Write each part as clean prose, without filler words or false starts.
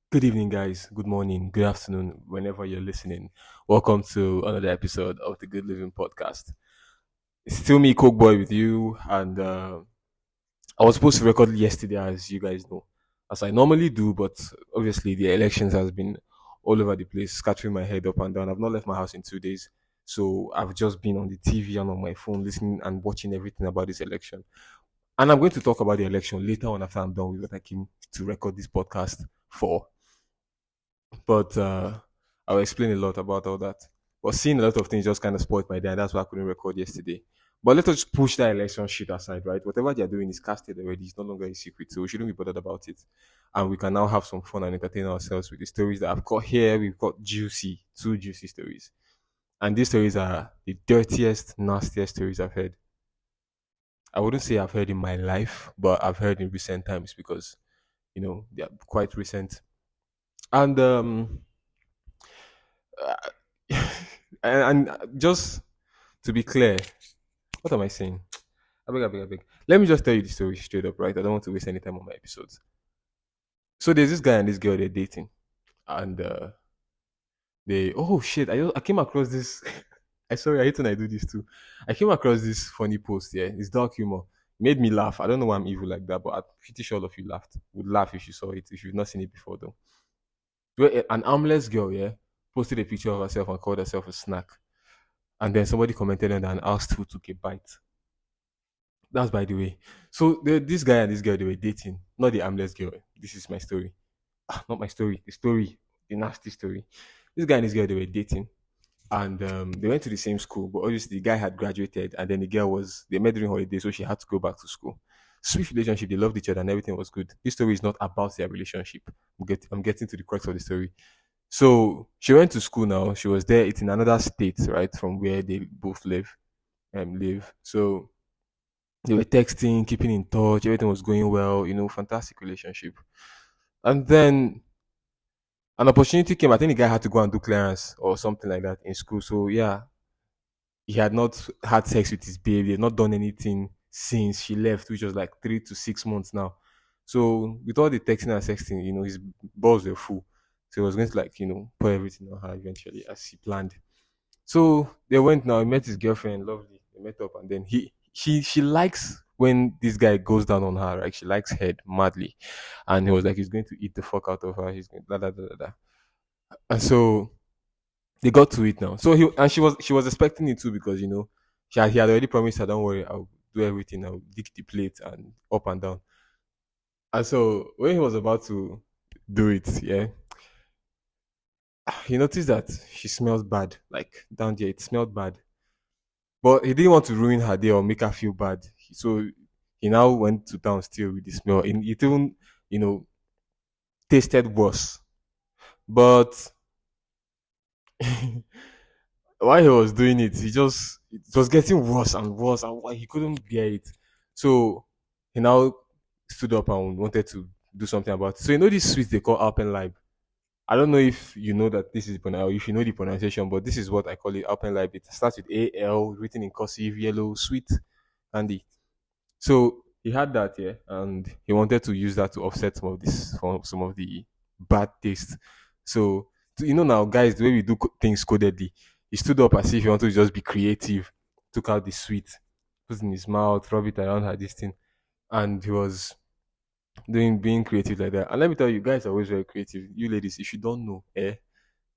Good evening, guys. Good morning. Good afternoon, whenever you're listening. Welcome to another episode of the Good Living Podcast. It's still me, Coke Boy, with you. And I was supposed to record yesterday, as you guys know, as I normally do. But obviously, the elections has been all over the place, scattering my head up and down. I've not left my house in 2 days. So I've just been on the TV and on my phone, listening and watching everything about this election. And I'm going to talk about the election later on after I'm done with what I came to record this podcast for. But I'll explain a lot about all that. But seeing a lot of things just kind of spoiled my day, and that's why I couldn't record yesterday. But let us push that election shit aside, right? Whatever they're doing is casted already. It's no longer a secret, so we shouldn't be bothered about it. And we can now have some fun and entertain ourselves with the stories that I've got here. We've got two juicy stories. And these stories are the dirtiest, nastiest stories I've heard. I wouldn't say I've heard in my life, but I've heard in recent times because, they're quite recent. And and just to be clear, what am I saying? I beg. Let me just tell you the story straight up, right? I don't want to waste any time on my episodes. So there's this guy and this girl they're dating, and they oh shit, I came across this. I sorry, I hate when I do this too. I came across this funny post. Yeah, it's dark humor. It made me laugh. I don't know why I'm evil like that, but I'm pretty sure all of you laughed. Would laugh if you saw it. If you've not seen it before, though. Where an armless girl, yeah, posted a picture of herself and called herself a snack. And then somebody commented on that and asked who took a bite. That's by the way. So this guy and this girl they were dating, not the armless girl. This is my story. Not my story. The story, the nasty story. This guy and this girl they were dating, and they went to the same school. But obviously the guy had graduated, and then the girl was they met during holiday, so she had to go back to school. Sweet relationship. They loved each other, and everything was good. This story is not about their relationship. I'm getting to the crux of the story. So she went to school now. She was there. It's in another state, right, from where they both live. So they were texting, keeping in touch. Everything was going well. Fantastic relationship. And then an opportunity came. I think the guy had to go and do clearance or something like that in school. So yeah, he had not had sex with his babe. He had not done anything since she left, which was like 3 to 6 months now. So with all the texting and sexting, his balls were full. So he was going to like, pour everything on her eventually as he planned. So they went now, he met his girlfriend, lovely. They met up and then she likes when this guy goes down on her, right? She likes head madly. And he was like, he's going to eat the fuck out of her. He's going da da da da da. And so they got to it now. So she was expecting it too because he had already promised her, don't worry, I'll do everything, I'll lick the plate and up and down. And so when he was about to do it, yeah, he noticed that she smells bad. Like down there, it smelled bad. But he didn't want to ruin her day or make her feel bad. So he now went to town still with the smell. And it even, you know, tasted worse. But while he was doing it, it was getting worse and worse, and he couldn't bear it. So he now stood up and wanted to do something about it. So this sweet they call Alpenlibe. I don't know if you know that this is or if you know the pronunciation, but this is what I call it Alpenlibe. It starts with AL, written in cursive, yellow, sweet, candy. So he had that, yeah, and he wanted to use that to offset some of the bad taste. So now, guys, the way we do things codedly, he stood up as if he wanted to just be creative, took out the sweet, put it in his mouth, rub it around her this thing, and he was doing being creative like that. And let me tell you, guys are always very creative. You ladies, if you don't know, there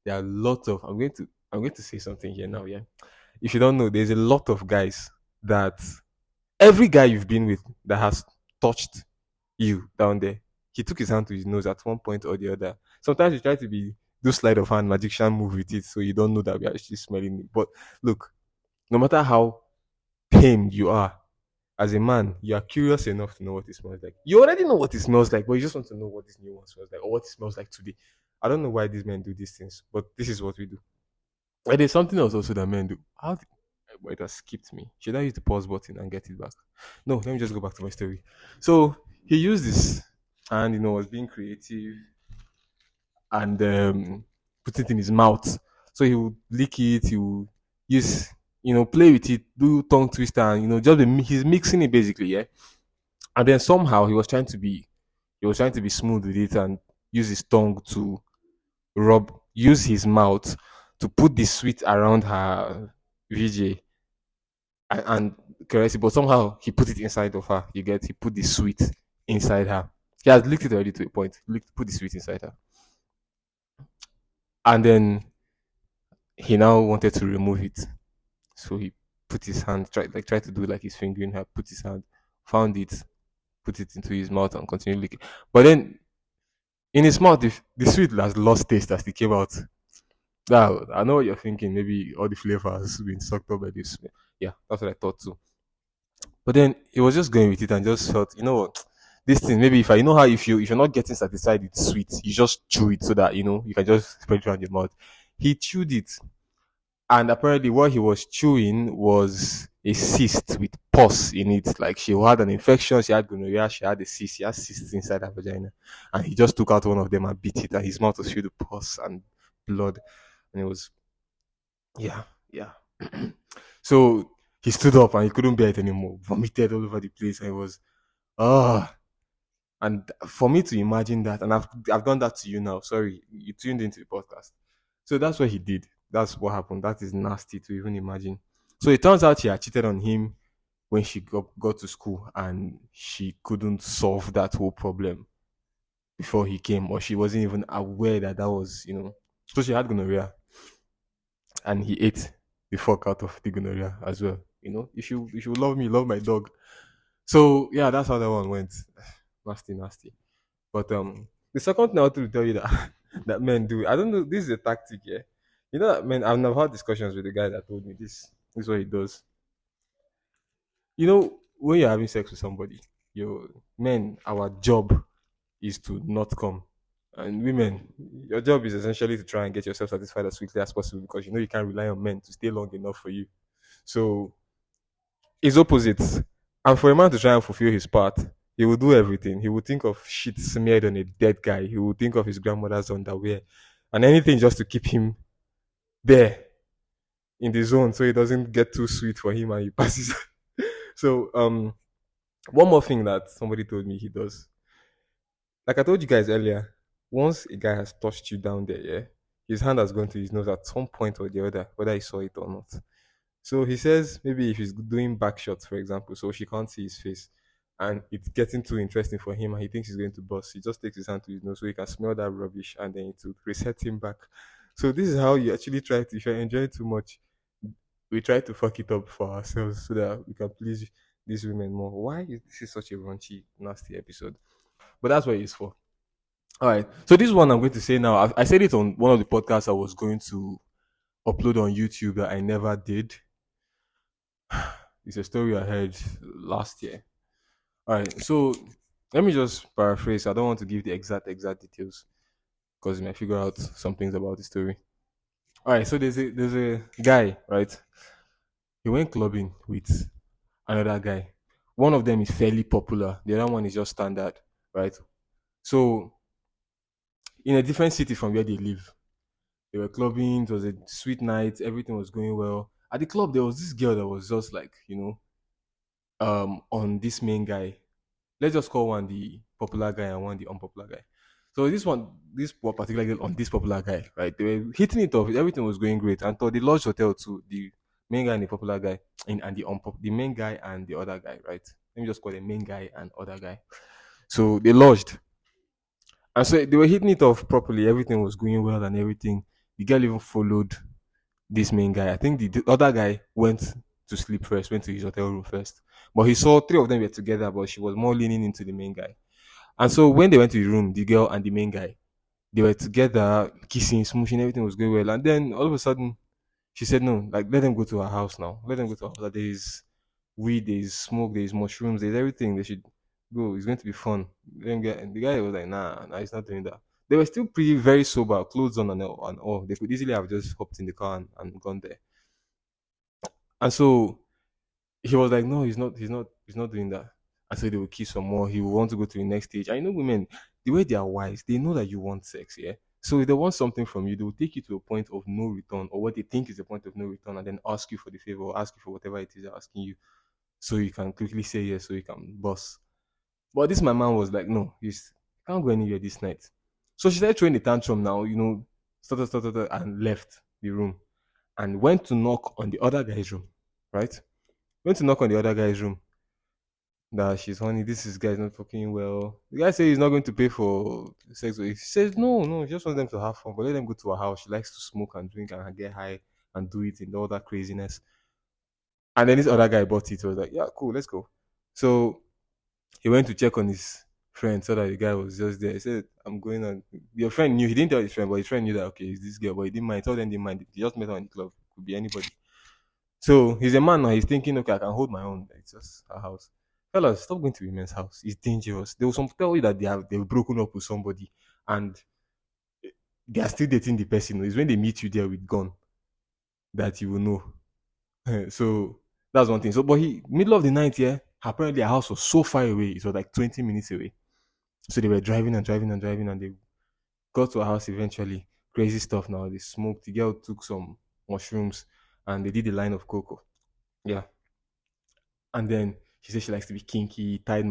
are lots of I'm going to say something here now, yeah. If you don't know, there's a lot of guys that every guy you've been with that has touched you down there, he took his hand to his nose at one point or the other. Sometimes you try to be do sleight of hand, magician move with it, so you don't know that we're actually smelling it. But look, no matter how pained you are, as a man, you are curious enough to know what it smells like. You already know what it smells like, but you just want to know what this new one smells like or what it smells like today. I don't know why these men do these things, but this is what we do. And there's something else also that men do. But it has skipped me. Should I use the pause button and get it back? No, let me just go back to my story. So he used this and was being creative and put it in his mouth. So he would lick it, he would use play with it, do tongue twister, and he's mixing it basically, yeah. And then somehow he was trying to be smooth with it, and use his tongue to use his mouth to put the sweet around her VJ and caress it, but somehow he put it inside of her. You get, he put the sweet inside her. He has licked it already to a point. Put the sweet inside her, and then he now wanted to remove it. So he put his hand, tried to do like his fingering her, put his hand, found it, put it into his mouth and continued licking. But then in his mouth, the sweet has lost taste as it came out. Now I know what you're thinking. Maybe all the flavor has been sucked up by this. Yeah, that's what I thought too. But then he was just going with it and just felt, you know what, this thing. Maybe if I, you know how, if you're not getting satisfied with sweet, you just chew it so that you can just spread it around your mouth. He chewed it, and apparently what he was chewing was a cyst with pus in it. Like she had an infection, she had gonorrhea, she had a cyst, she had cysts inside her vagina, and he just took out one of them and beat it, and his mouth was filled with pus and blood, and it was, yeah, yeah. So he stood up and he couldn't bear it anymore, vomited all over the place, and it was, ah. And for me to imagine that, and I've done that to you now. Sorry, you tuned into the podcast. So that's what he did. That's what happened. That is nasty to even imagine. So it turns out she had cheated on him when she got to school, and she couldn't solve that whole problem before he came, or she wasn't even aware that that was. So she had gonorrhea, and he ate the fuck out of the gonorrhea as well. If you love me, love my dog. So yeah, that's how that one went. Nasty, nasty. But the second thing I want to tell you that that men do, I don't know, this is a tactic, yeah. You know that men, I've never had discussions with the guy that told me this. This is what he does. When you're having sex with somebody, your men, our job is to not come. And women, your job is essentially to try and get yourself satisfied as quickly as possible, because you can't rely on men to stay long enough for you. So it's opposites. And for a man to try and fulfill his part, he will do everything. He will think of shit smeared on a dead guy. He will think of his grandmother's underwear and anything just to keep him there in the zone so it doesn't get too sweet for him and he passes. So one more thing that somebody told me he does. Like I told you guys earlier, once a guy has touched you down there, yeah, his hand has gone to his nose at some point or the other, whether he saw it or not. So he says maybe if he's doing back shots, for example, so she can't see his face and it's getting too interesting for him and he thinks he's going to bust, he just takes his hand to his nose so he can smell that rubbish and then it will reset him back. So this is how you actually try to, if you're enjoying too much, we try to fuck it up for ourselves so that we can please these women more. Why is this such a raunchy, nasty episode? But that's what it's for. All right. So this is one I'm going to say now. I said it on one of the podcasts I was going to upload on YouTube that I never did. It's a story I heard last year. All right, so let me just paraphrase. I don't want to give the exact details because you might figure out some things about the story. All right, so there's a guy, right? He went clubbing with another guy. One of them is fairly popular. The other one is just standard, right? So in a different city from where they live, they were clubbing. It was a sweet night. Everything was going well. At the club, there was this girl that was just like on this main guy. Let's just call one the popular guy and one the unpopular guy. So this one particular girl on this popular guy, right? They were hitting it off. Everything was going great. And so the lodge hotel too, the main guy and the popular guy, and the main guy and the other guy, right? Let me just call the main guy and other guy. So they lodged, and so they were hitting it off properly. Everything was going well and everything. The girl even followed this main guy. I think the other guy went to sleep first, went to his hotel room first. But he saw three of them were together, but she was more leaning into the main guy. And so when they went to the room, the girl and the main guy, they were together, kissing, smooching, everything was going well. And then all of a sudden, she said, no, like, let them go to her house now. Let them go to her house. Like, there is weed, there is smoke, there is mushrooms, there's everything. They should go. It's going to be fun. Then and the guy was like, nah, he's not doing that. They were still pretty very sober, clothes on and all. They could easily have just hopped in the car and gone there. And so he was like, no, he's not doing that. I said they will kiss some more. He will want to go to the next stage. I know women, the way they are wise, they know that you want sex, yeah. So if they want something from you, they will take you to a point of no return, or what they think is a point of no return, and then ask you for the favor, or ask you for whatever it is they're asking you, so you can quickly say yes, so you can boss. But this my man was like, no, he's can't go anywhere this night. So she started throwing the tantrum now, and left the room and went to knock on the other guy's room, right? Went to knock on the other guy's room that she's honey, this is guy's not fucking well. The guy says he's not going to pay for sex. He says no, no, he just wants them to have fun, but let them go to her house. She likes to smoke and drink and get high and do it in all that craziness. And then this other guy bought it. Was like, yeah, cool, let's go. So he went to check on his friend, so that the guy was just there. He said, I'm going on. Your friend knew, he didn't tell his friend, but his friend knew that, okay, it's this girl, but he didn't mind. Told them didn't mind. He just met her in the club. Could be anybody. So he's a man now. He's thinking, okay, I can hold my own. It's just a house. Fellas, stop going to women's house. It's dangerous. They will some tell you that they've broken up with somebody and they are still dating the person. It's when they meet you there with gun that you will know. So that's one thing. So, but he middle of the night, yeah. Apparently, our house was so far away. It was like 20 minutes away. So they were driving and driving and driving, and they got to our house eventually. Crazy stuff. Now they smoked. The girl took some mushrooms, and they did a line of cocoa. Yeah, and then she said she likes to be kinky. Tied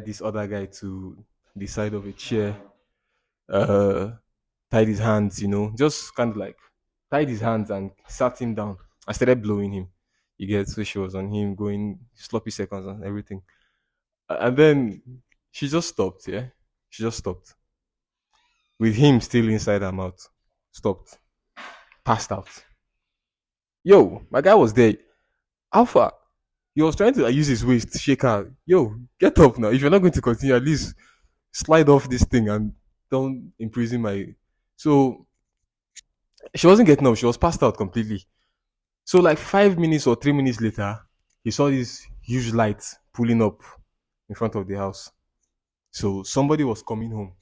this other guy to the side of a chair. Uh, tied his hands. Just kind of like tied his hands and sat him down. I started blowing him. You get, so she was on him going sloppy seconds and everything. And then she just stopped. Yeah, she just stopped with him still inside her mouth. Stopped, passed out. Yo, my guy was there. Alpha, he was trying to use his waist to shake her. Yo, get up now. If you're not going to continue, at least slide off this thing and don't imprison my. So she wasn't getting up. She was passed out completely. So like 5 minutes or 3 minutes later, he saw this huge light pulling up in front of the house. So somebody was coming home.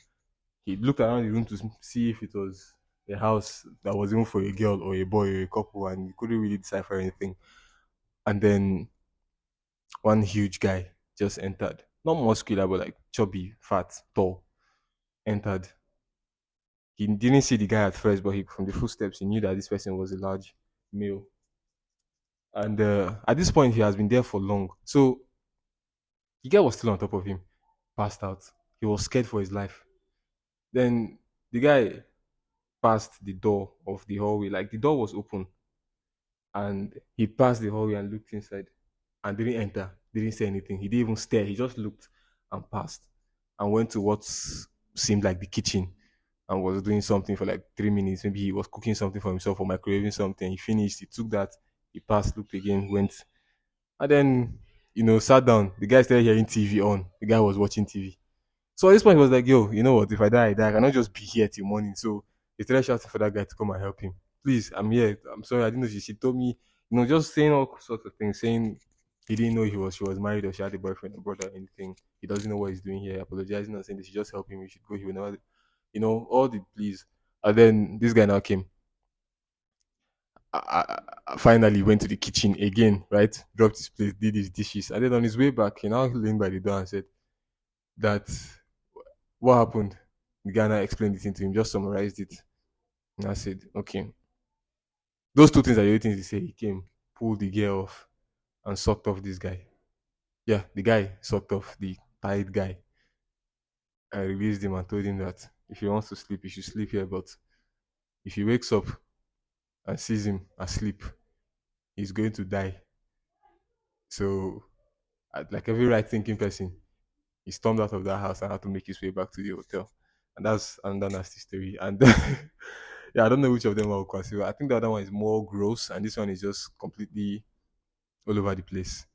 He looked around the room to see if it was a house that was even for a girl or a boy or a couple, and he couldn't really decipher anything. And then one huge guy just entered. Not muscular, but like chubby, fat, tall. Entered. He didn't see the guy at first, but from the footsteps, he knew that this person was a large male. And at this point, he has been there for long. So the guy was still on top of him, passed out. He was scared for his life. Then the guy passed the door of the hallway. Like the door was open, and he passed the hallway and looked inside and didn't enter, didn't say anything. He didn't even stare. He just looked and passed and went to what seemed like the kitchen and was doing something for like 3 minutes. Maybe he was cooking something for himself or microwaving something. He finished, he took that, he passed, looked again, went, and then, sat down. The guy started hearing TV on. The guy was watching TV. So at this point, he was like, yo, you know what? If I die, I die. I cannot just be here till morning. So he started shouting for that guy to come and help him. Please, I'm here. I'm sorry. I didn't know she told me, just saying all sorts of things, saying he didn't know she was married or she had a boyfriend or brother or anything. He doesn't know what he's doing here. Apologizing and saying they should just help him. He should go. He will never, all the please. And then this guy now came. I finally went to the kitchen again, right? Dropped his plate, did his dishes. And then on his way back, he now leaned by the door and said that what happened? The guy now explained it to him, just summarized it. And I said, okay, those two things are the only things he said. He came, pulled the gear off, and sucked off this guy. Yeah, the guy sucked off the tied guy. I released him and told him that if he wants to sleep, he should sleep here. But if he wakes up and sees him asleep, he's going to die. So, like every right thinking person, he stormed out of that house and had to make his way back to the hotel. And that's another nasty story. And yeah, I don't know which of them I will consider. I think the other one is more gross, and this one is just completely all over the place.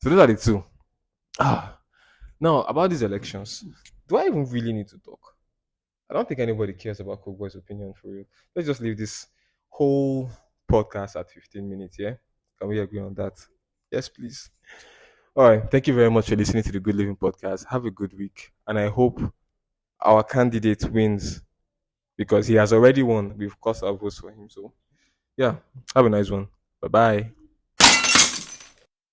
So those are the two. Ah, now about these elections, do I even really need to talk? I don't think anybody cares about Cookboy's opinion for real. Let's just leave this whole podcast at 15 minutes. Yeah, can we agree on that? Yes, please. All right. Thank you very much for listening to the Good Living Podcast. Have a good week, and I hope our candidate wins because he has already won. We've cast our votes for him. So, yeah, have a nice one. Bye bye.